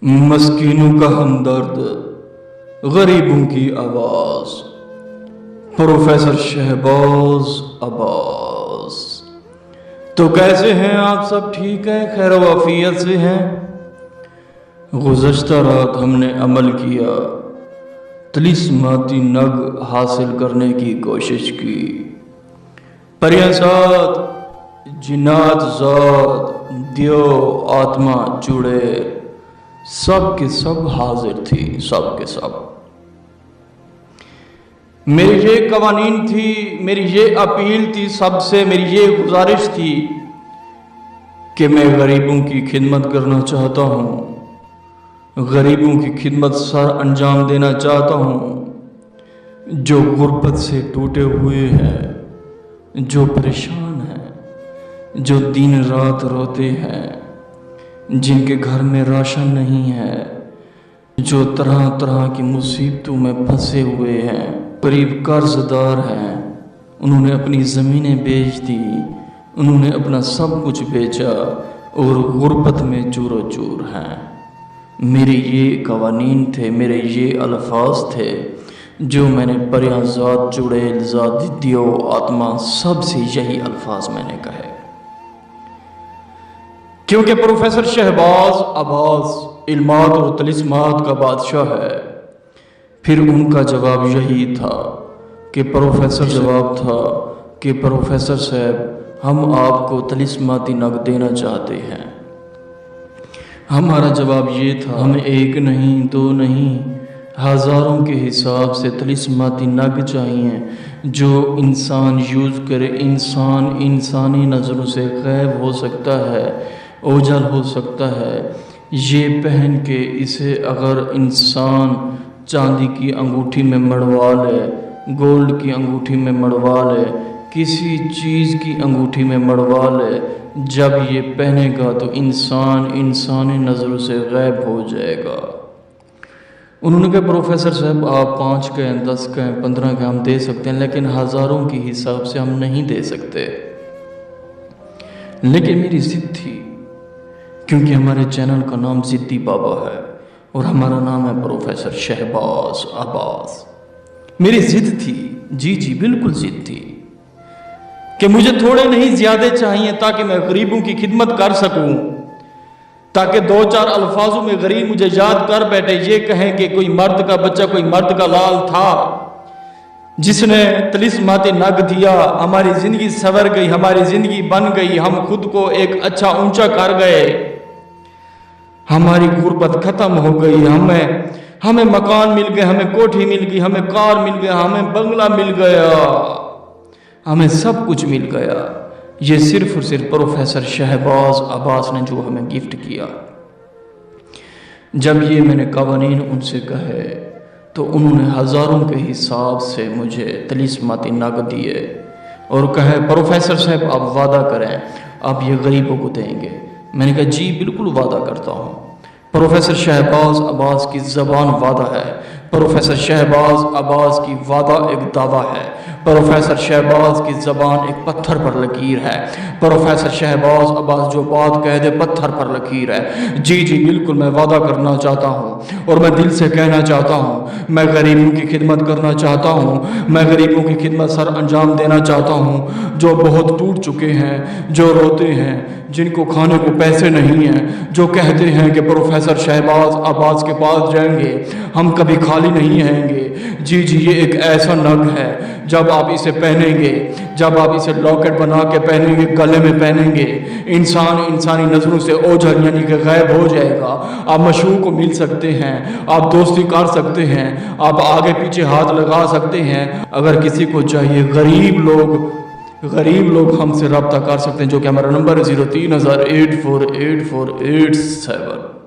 مسکینوں کا ہمدرد، غریبوں کی آواز، پروفیسر شہباز عباس۔ تو کیسے ہیں آپ سب؟ ٹھیک ہیں؟ خیر و عافیت سے ہیں؟ گزشتہ رات ہم نے عمل کیا، طلسماتی نگ حاصل کرنے کی کوشش کی۔ پریاں ذات، جنات ذات، دیو، آتما، چڑیل، سب کے سب حاضر تھی، سب کے سب۔ میری یہ قوانین تھی، میری یہ اپیل تھی سب سے، میری یہ گزارش تھی کہ میں غریبوں کی خدمت کرنا چاہتا ہوں، غریبوں کی خدمت سر انجام دینا چاہتا ہوں، جو غربت سے ٹوٹے ہوئے ہیں، جو پریشان ہیں، جو دن رات روتے ہیں، جن کے گھر میں راشن نہیں ہے، جو طرح طرح کی مصیبتوں میں پھنسے ہوئے ہیں، قریب قرض دار ہیں، انہوں نے اپنی زمینیں بیچ دی، انہوں نے اپنا سب کچھ بیچا اور غربت میں چور و چور ہیں۔ میرے یہ قوانین تھے، میرے یہ الفاظ تھے جو میں نے پریاں ذات، چڑیل ذات، دیو، آتما، سب سے یہی الفاظ میں نے کہے، کیونکہ پروفیسر شہباز عباس علمات اور طلسمات کا بادشاہ ہے۔ پھر ان کا جواب یہی تھا کہ پروفیسر صاحب، ہم آپ کو طلسماتی نگ دینا چاہتے ہیں۔ ہمارا جواب یہ تھا، ہمیں ایک نہیں، دو نہیں، ہزاروں کے حساب سے طلسماتی نگ چاہیے جو انسان یوز کرے۔ انسان انسانی نظروں سے غائب ہو سکتا ہے، اوجھل ہو سکتا ہے۔ یہ پہن کے اسے اگر انسان چاندی کی انگوٹھی میں مڑوا لے، گولڈ کی انگوٹھی میں مڑوا لے، کسی چیز کی انگوٹھی میں مڑوا لے، جب یہ پہنے گا تو انسان انسانی نظروں سے غائب ہو جائے گا۔ انہوں نے کہا پروفیسر صاحب آپ 5 کہیں، 10 کہیں، 15 کہیں ہم دے سکتے ہیں، لیکن ہزاروں کی حساب سے ہم نہیں دے سکتے۔ لیکن میری ضد تھی، کیونکہ ہمارے چینل کا نام ضدی بابا ہے اور ہمارا نام ہے پروفیسر شہباز عباس۔ میری ضد تھی، جی بالکل ضد تھی، کہ مجھے تھوڑے نہیں زیادہ چاہیے تاکہ میں غریبوں کی خدمت کر سکوں، تاکہ 2-4 الفاظوں میں غریب مجھے یاد کر بیٹھے، یہ کہیں کہ کوئی مرد کا بچہ، کوئی مرد کا لال تھا جس نے طلسماتی نگ دیا، ہماری زندگی سنور گئی، ہماری زندگی بن گئی، ہم خود کو ایک اچھا اونچا کر گئے، ہماری غربت ختم ہو گئی، ہمیں مکان مل گئے، ہمیں کوٹھی مل گئی، ہمیں کار مل گیا، ہمیں بنگلہ مل گیا، ہمیں سب کچھ مل گیا۔ یہ صرف اور صرف پروفیسر شہباز عباس نے جو ہمیں گفٹ کیا۔ جب یہ میں نے قوانین ان سے کہے تو انہوں نے ہزاروں کے حساب سے مجھے طلسماتی نگ دیے اور کہے پروفیسر صاحب آپ وعدہ کریں آپ یہ غریبوں کو دیں گے۔ میں نے کہا جی بالکل وعدہ کرتا ہوں۔ پروفیسر شہباز عباس کی زبان وعدہ ہے، پروفیسر شہباز عباس کی وعدہ ایک دعویٰ ہے، پروفیسر شہباز کی زبان ایک پتھر پر لکیر ہے، پروفیسر شہباز عباس جو بات کہہ دے پتھر پر لکیر ہے۔ جی بالکل میں وعدہ کرنا چاہتا ہوں اور میں دل سے کہنا چاہتا ہوں، میں غریبوں کی خدمت کرنا چاہتا ہوں، میں غریبوں کی خدمت سر انجام دینا چاہتا ہوں، جو بہت ٹوٹ چکے ہیں، جو روتے ہیں، جن کو کھانے کو پیسے نہیں ہیں، جو کہتے ہیں کہ پروفیسر شہباز عباس کے پاس جائیں گے ہم کبھی خالی نہیں آئیں گے۔ جی یہ ایک ایسا نگ ہے، جب آپ اسے پہنیں گے، جب آپ اسے لاکٹ بنا کے پہنیں گے، گلے میں پہنیں گے، انسان انسانی نظروں سے اوجھل یعنی کہ غائب ہو جائے گا۔ آپ مشہور کو مل سکتے ہیں، آپ دوستی کر سکتے ہیں، آپ آگے پیچھے ہاتھ لگا سکتے ہیں۔ اگر کسی کو چاہیے غریب لوگ ہم سے رابطہ کر سکتے ہیں، جو کہ ہمارا نمبر ہے 0308484887۔